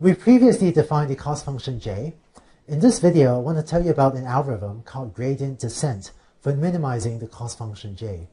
We previously defined the cost function j. In this video, I want to tell you about an algorithm called gradient descent for minimizing the cost function j.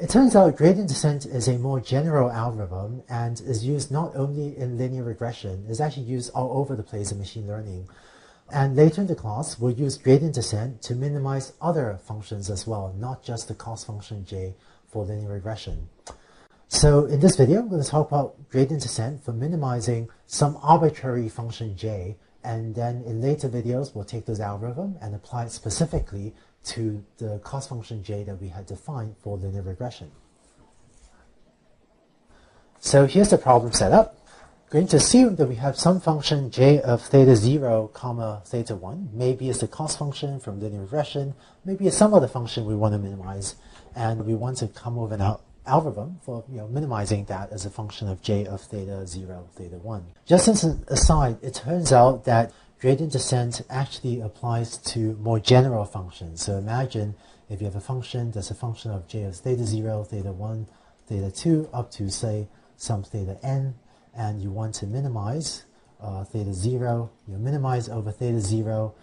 It turns out gradient descent is a more general algorithm and is used not only in linear regression, it's actually used all over the place in machine learning. And later in the class, we'll use gradient descent to minimize other functions as well, not just the cost function j for linear regression. So in this video, we're going to talk about gradient descent for minimizing some arbitrary function j, and then in later videos, we'll take this algorithm and apply it specifically to the cost function j that we had defined for linear regression. So here's the problem setup. We're going to assume that we have some function j of theta 0, comma theta 1. Maybe it's the cost function from linear regression. Maybe it's some other function we want to minimize. And we want to come with an algorithm for minimizing that as a function of j of theta 0, theta 1. Just as an aside, it turns out that gradient descent actually applies to more general functions. So imagine if you have a function that's a function of j of theta 0, theta 1, theta 2, up to, say, some theta n, and you want to minimize theta 0, you minimize over theta 0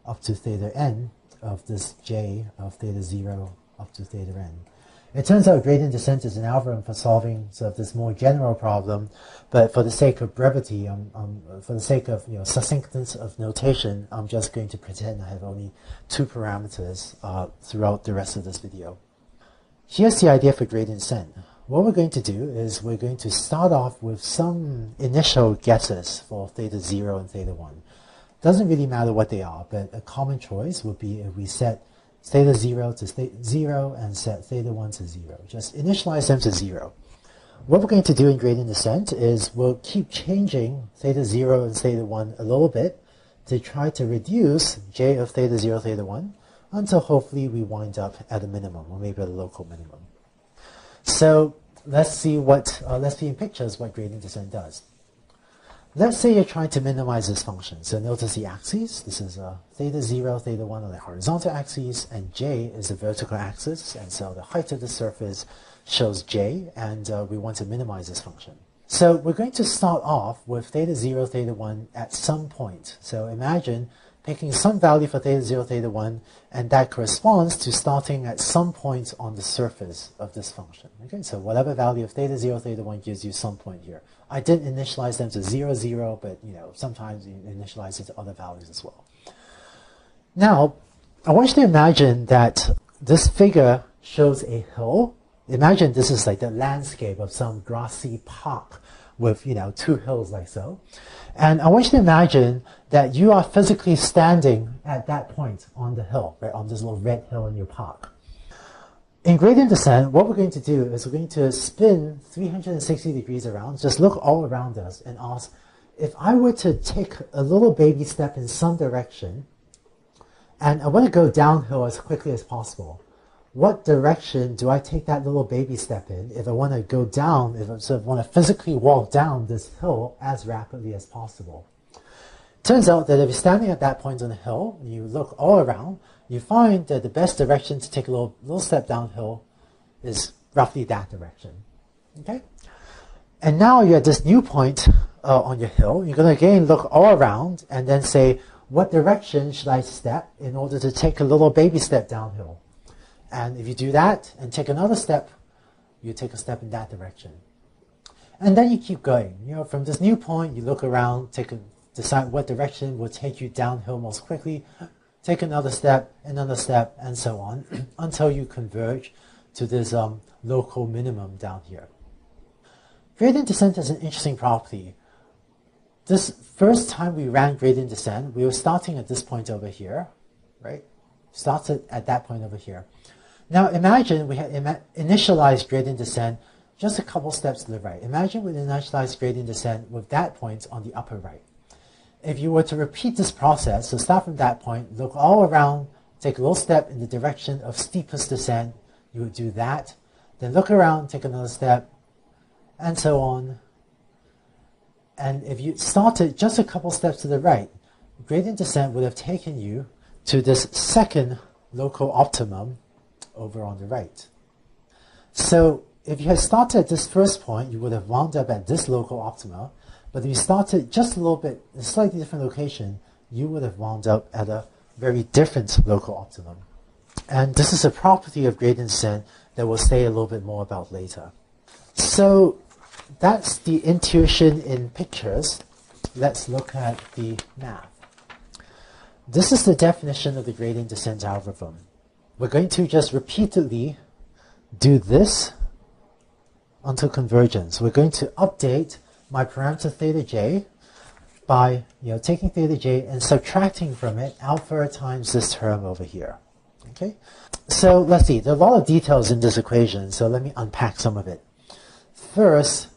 up to theta n of this j of theta 0 up to theta n. It turns out gradient descent is an algorithm for solving sort of this more general problem, but for the sake of brevity, for the sake of succinctness of notation, I'm just going to pretend I have only two parameters throughout the rest of this video. Here's the idea for gradient descent. What we're going to do is we're going to start off with some initial guesses for theta 0 and theta 1. Doesn't really matter what they are, but a common choice would be if we set theta 0 to theta 0 and set theta 1 to 0. Just initialize them to 0. What we're going to do in gradient descent is we'll keep changing theta 0 and theta 1 a little bit to try to reduce j of theta 0, theta 1 until hopefully we wind up at a minimum, or maybe at a local minimum. So let's see in pictures what gradient descent does. Let's say you're trying to minimize this function. So notice the axes. This is theta 0, theta 1 on the horizontal axis, and j is the vertical axis. And so the height of the surface shows j, and we want to minimize this function. So we're going to start off with theta 0, theta 1 at some point. So imagine picking some value for theta 0, theta 1, and that corresponds to starting at some point on the surface of this function. Okay, so whatever value of theta 0, theta 1 gives you some point here. I didn't initialize them to 0, 0, but sometimes you initialize it to other values as well. Now, I want you to imagine that this figure shows a hill. Imagine this is like the landscape of some grassy park with two hills like so. And I want you to imagine that you are physically standing at that point on the hill, right, on this little red hill in your park. In gradient descent, what we're going to do is we're going to spin 360 degrees around, just look all around us and ask, if I were to take a little baby step in some direction, and I want to go downhill as quickly as possible, what direction do I take that little baby step in if I want to go down, if I sort of want to physically walk down this hill as rapidly as possible? Turns out that if you're standing at that point on the hill, and you look all around, you find that the best direction to take a little step downhill is roughly that direction. Okay? And now you're at this new point on your hill. You're going to again look all around and then say, what direction should I step in order to take a little baby step downhill? And if you do that and take another step, you take a step in that direction. And then you keep going. From this new point, you look around, decide what direction will take you downhill most quickly, take another step, and so on, until you converge to this local minimum down here. Gradient descent has an interesting property. This first time we ran gradient descent, we were starting at this point over here, right? Started at that point over here. Now imagine we had initialized gradient descent just a couple steps to the right. Imagine we initialized gradient descent with that point on the upper right. If you were to repeat this process, so start from that point, look all around, take a little step in the direction of steepest descent, you would do that. Then look around, take another step, and so on. And if you started just a couple steps to the right, gradient descent would have taken you to this second local optimum over on the right. So if you had started at this first point, you would have wound up at this local optima, But if you started just a little bit, in a slightly different location, you would have wound up at a very different local optimum. And this is a property of gradient descent that we'll say a little bit more about later. So that's the intuition in pictures. Let's look at the math. This is the definition of the gradient descent algorithm. We're going to just repeatedly do this until convergence. We're going to update my parameter theta j by taking theta j and subtracting from it alpha times this term over here. Okay, so let's see. There are a lot of details in this equation, so let me unpack some of it. First,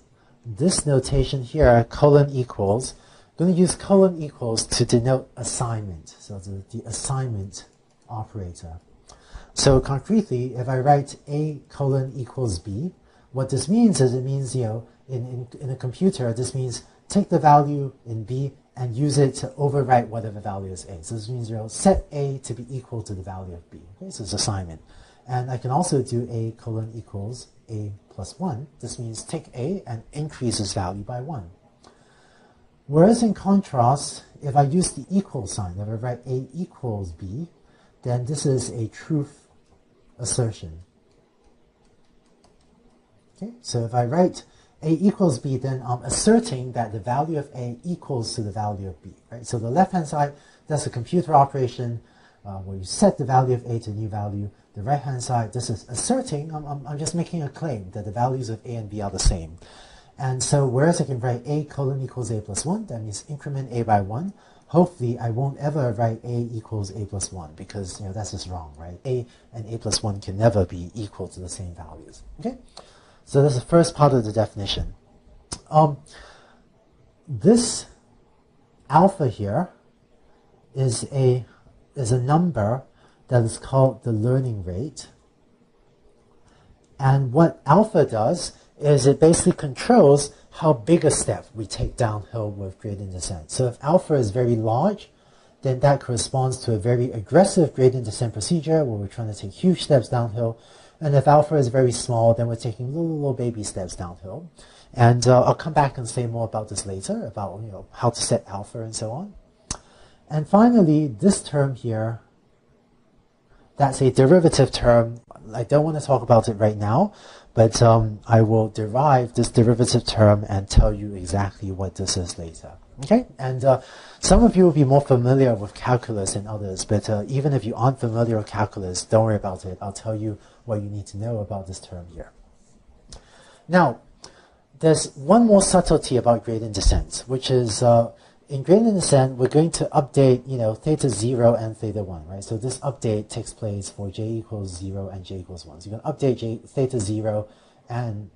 this notation here, colon equals, I'm going to use colon equals to denote assignment. So the assignment operator. So concretely, if I write A colon equals B, what this means is it means, in a computer, this means take the value in B and use it to overwrite whatever value is A. So this means set A to be equal to the value of B. Okay, so it's assignment. And I can also do A colon equals A plus 1. This means take A and increase its value by 1. Whereas in contrast, if I use the equal sign, if I write A equals B, then this is a truth assertion. Okay, so if I write A equals B, then I'm asserting that the value of A equals to the value of B. Right? So the left-hand side, that's a computer operation where you set the value of A to a new value. The right-hand side, this is asserting, I'm just making a claim that the values of A and B are the same. And so whereas I can write A colon equals A plus 1, that means increment A by 1. Hopefully, I won't ever write A equals A plus 1 because that's just wrong, right? A and A plus 1 can never be equal to the same values. Okay, so that's the first part of the definition. This alpha here is a number that is called the learning rate. And what alpha does is it basically controls how big a step we take downhill with gradient descent. So if alpha is very large, then that corresponds to a very aggressive gradient descent procedure where we're trying to take huge steps downhill. And if alpha is very small, then we're taking little baby steps downhill. And I'll come back and say more about this later, about how to set alpha and so on. And finally, this term here, that's a derivative term. I don't want to talk about it right now, but I will derive this derivative term and tell you exactly what this is later. Okay, and some of you will be more familiar with calculus than others, but even if you aren't familiar with calculus, don't worry about it. I'll tell you what you need to know about this term here. Now, there's one more subtlety about gradient descent, which is in gradient descent, we're going to update, theta 0 and theta 1, right? So this update takes place for j equals 0 and j equals 1. So you're going to update theta 0 and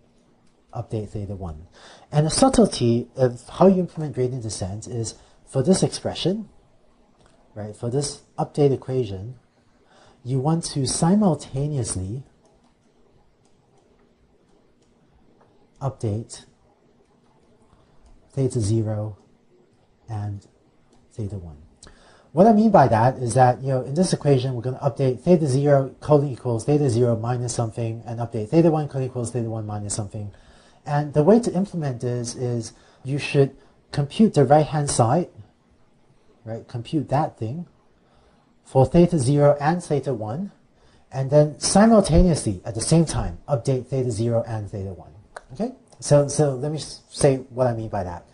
update theta 1. And the subtlety of how you implement gradient descent is for this expression, right? For this update equation, you want to simultaneously update theta 0 and theta 1. What I mean by that is that, in this equation, we're going to update theta 0 colon equals theta 0 minus something, and update theta 1 colon equals theta 1 minus something. And the way to implement this is you should compute the right-hand side, right? Compute that thing for theta 0 and theta 1, and then simultaneously, at the same time, update theta 0 and theta 1. Okay? So let me say what I mean by that.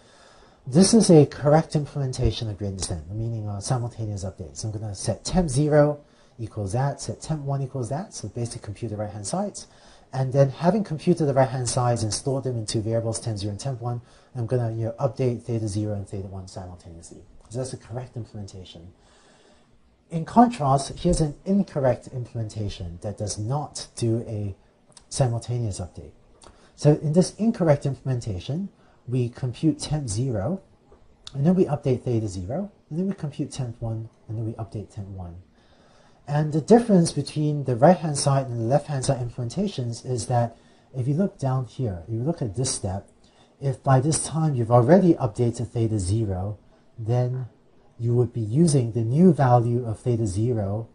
This is a correct implementation of gradient descent, meaning a simultaneous update. So I'm going to set temp 0 equals that, set temp 1 equals that, so basically compute the right-hand sides. And then having computed the right-hand sides and stored them into variables temp 0 and temp 1, I'm going to update theta 0 and theta 1 simultaneously. So that's the correct implementation. In contrast, here's an incorrect implementation that does not do a simultaneous update. So in this incorrect implementation, we compute temp 0, and then we update theta 0, and then we compute temp 1, and then we update temp 1. And the difference between the right-hand side and the left-hand side implementations is that if you look down here, if you look at this step, if by this time you've already updated theta 0, then you would be using the new value of theta 0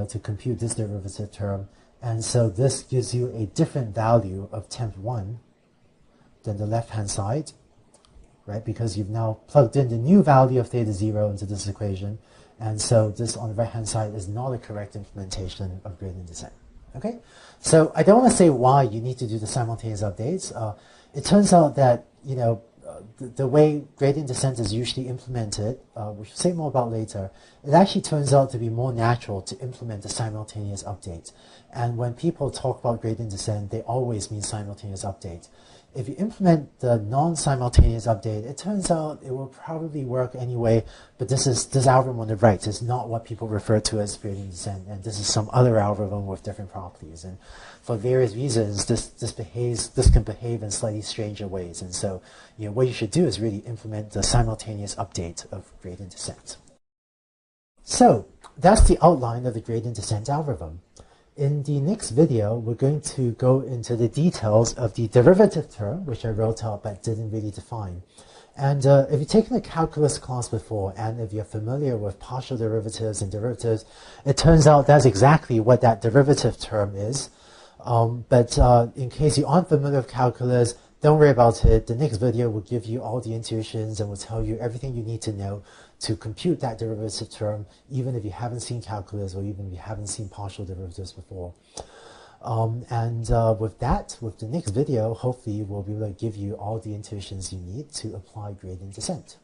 to compute this derivative term. And so this gives you a different value of temp 1 than the left-hand side, right? Because you've now plugged in the new value of theta 0 into this equation. And so this on the right-hand side is not a correct implementation of gradient descent. Okay? So I don't want to say why you need to do the simultaneous updates. It turns out that, the way gradient descent is usually implemented, which we'll say more about later, it actually turns out to be more natural to implement the simultaneous update. And when people talk about gradient descent, they always mean simultaneous update. If you implement the non-simultaneous update, it turns out it will probably work anyway, but this algorithm on the right is not what people refer to as gradient descent, and this is some other algorithm with different properties. And for various reasons, this can behave in slightly stranger ways. And so, what you should do is really implement the simultaneous update of gradient descent. So that's the outline of the gradient descent algorithm. In the next video, we're going to go into the details of the derivative term, which I wrote out but didn't really define. And if you've taken a calculus class before, and if you're familiar with partial derivatives and derivatives, it turns out that's exactly what that derivative term is. But in case you aren't familiar with calculus, don't worry about it. The next video will give you all the intuitions and will tell you everything you need to know to compute that derivative term, even if you haven't seen calculus or even if you haven't seen partial derivatives before. With the next video, hopefully we'll be able to give you all the intuitions you need to apply gradient descent.